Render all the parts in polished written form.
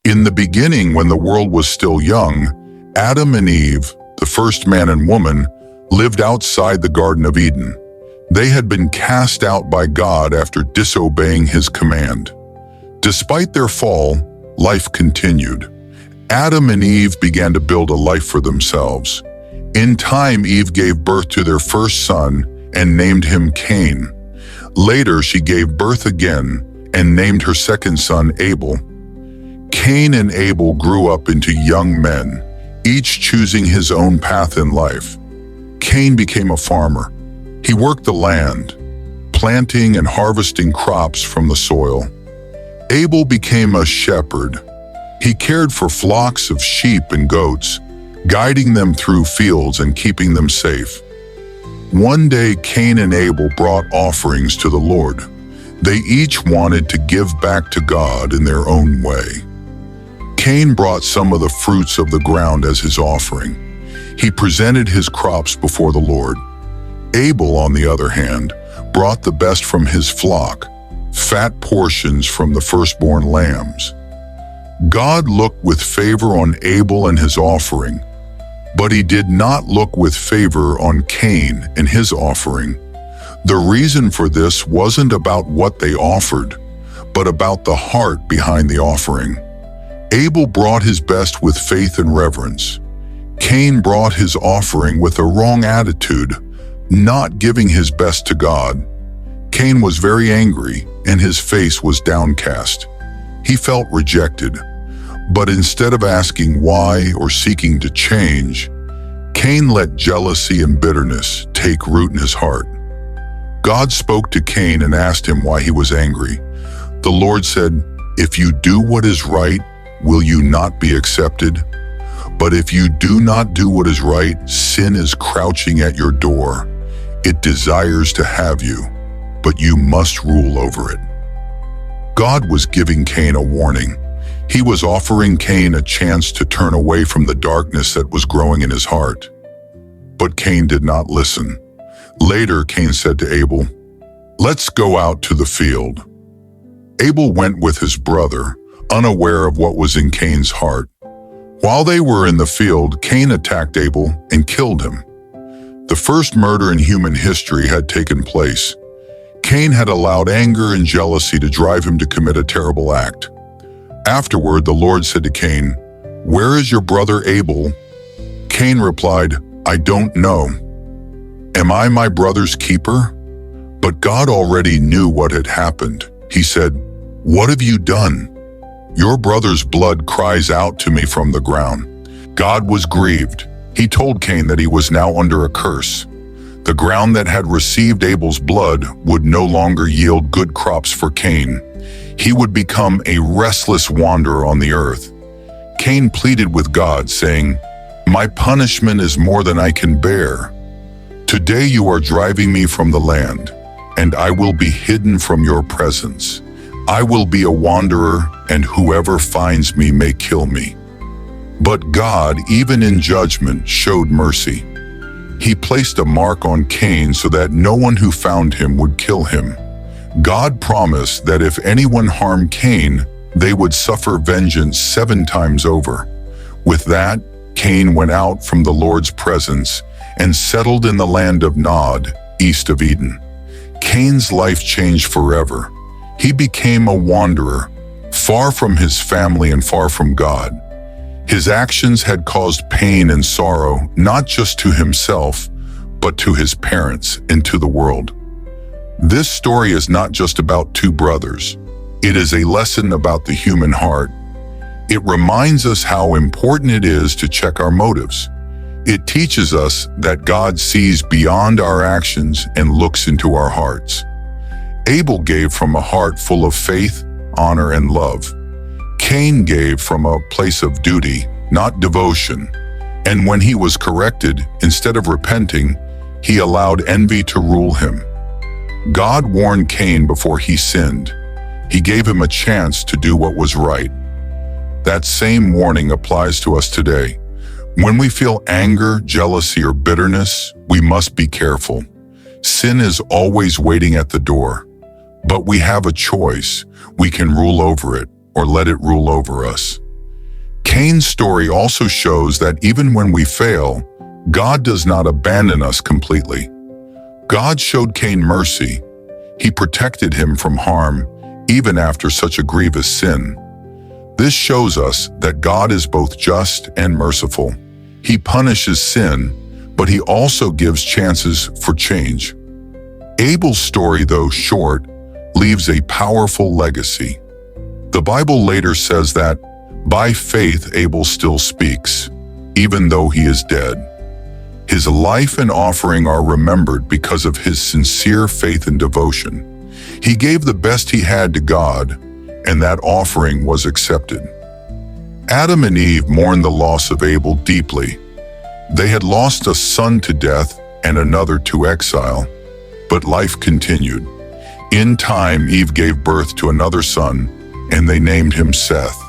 In the beginning, when the world was still young, Adam and Eve, the first man and woman, lived outside the Garden of Eden. They had been cast out by God after disobeying His command. Despite their fall, life continued. Adam and Eve began to build a life for themselves. In time, Eve gave birth to their first son and named him Cain. Later, she gave birth again and named her second son Abel. Cain and Abel grew up into young men, each choosing his own path in life. Cain became a farmer. He worked the land, planting and harvesting crops from the soil. Abel became a shepherd. He cared for flocks of sheep and goats, guiding them through fields and keeping them safe. One day, Cain and Abel brought offerings to the Lord. They each wanted to give back to God in their own way. Cain brought some of the fruits of the ground as his offering. He presented his crops before the Lord. Abel, on the other hand, brought the best from his flock, fat portions from the firstborn lambs. God looked with favor on Abel and his offering, but He did not look with favor on Cain and his offering. The reason for this wasn't about what they offered, but about the heart behind the offering. Abel brought his best with faith and reverence. Cain brought his offering with a wrong attitude, not giving his best to God. Cain was very angry, and his face was downcast. He felt rejected. But instead of asking why or seeking to change, Cain let jealousy and bitterness take root in his heart. God spoke to Cain and asked him why he was angry. The Lord said, "If you do what is right, will you not be accepted? But if you do not do what is right, sin is crouching at your door. It desires to have you, but you must rule over it." God was giving Cain a warning. He was offering Cain a chance to turn away from the darkness that was growing in his heart. But Cain did not listen. Later, Cain said to Abel, "Let's go out to the field." Abel went with his brother, unaware of what was in Cain's heart. While they were in the field, Cain attacked Abel and killed him. The first murder in human history had taken place. Cain had allowed anger and jealousy to drive him to commit a terrible act. Afterward, the Lord said to Cain, "Where is your brother Abel?" Cain replied, "I don't know. Am I my brother's keeper?" But God already knew what had happened. He said, "What have you done? Your brother's blood cries out to me from the ground." God was grieved. He told Cain that he was now under a curse. The ground that had received Abel's blood would no longer yield good crops for Cain. He would become a restless wanderer on the earth. Cain pleaded with God, saying, "My punishment is more than I can bear. Today you are driving me from the land, and I will be hidden from your presence. I will be a wanderer, and whoever finds me may kill me." But God, even in judgment, showed mercy. He placed a mark on Cain so that no one who found him would kill him. God promised that if anyone harmed Cain, they would suffer vengeance 7 times over. With that, Cain went out from the Lord's presence and settled in the land of Nod, east of Eden. Cain's life changed forever. He became a wanderer, far from his family and far from God. His actions had caused pain and sorrow, not just to himself, but to his parents and to the world. This story is not just about 2 brothers. It is a lesson about the human heart. It reminds us how important it is to check our motives. It teaches us that God sees beyond our actions and looks into our hearts. Abel gave from a heart full of faith, honor, and love. Cain gave from a place of duty, not devotion. And when he was corrected, instead of repenting, he allowed envy to rule him. God warned Cain before he sinned. He gave him a chance to do what was right. That same warning applies to us today. When we feel anger, jealousy, or bitterness, we must be careful. Sin is always waiting at the door. But we have a choice. We can rule over it or let it rule over us. Cain's story also shows that even when we fail, God does not abandon us completely. God showed Cain mercy. He protected him from harm, even after such a grievous sin. This shows us that God is both just and merciful. He punishes sin, but he also gives chances for change. Abel's story, though short, leaves a powerful legacy. The Bible later says that, by faith Abel still speaks, even though he is dead. His life and offering are remembered because of his sincere faith and devotion. He gave the best he had to God, and that offering was accepted. Adam and Eve mourned the loss of Abel deeply. They had lost a son to death and another to exile, but life continued. In time, Eve gave birth to another son, and they named him Seth.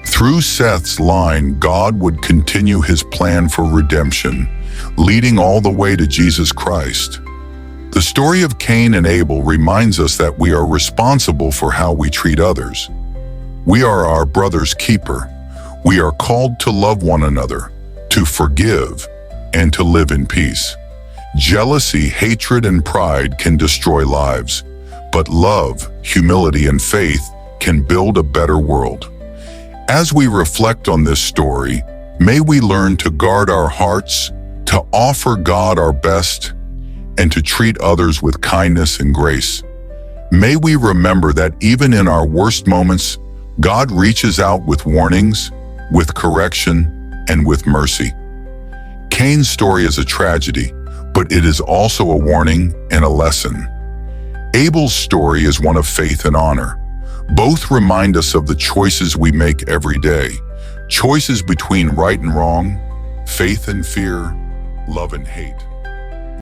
Through Seth's line, God would continue his plan for redemption, leading all the way to Jesus Christ. The story of Cain and Abel reminds us that we are responsible for how we treat others. We are our brother's keeper. We are called to love one another, to forgive, and to live in peace. Jealousy, hatred, and pride can destroy lives, but love, humility, and faith can build a better world. As we reflect on this story, may we learn to guard our hearts, to offer God our best, and to treat others with kindness and grace. May we remember that even in our worst moments, God reaches out with warnings, with correction, and with mercy. Cain's story is a tragedy, but it is also a warning and a lesson. Abel's story is one of faith and honor. Both remind us of the choices we make every day, choices between right and wrong, faith and fear, love and hate.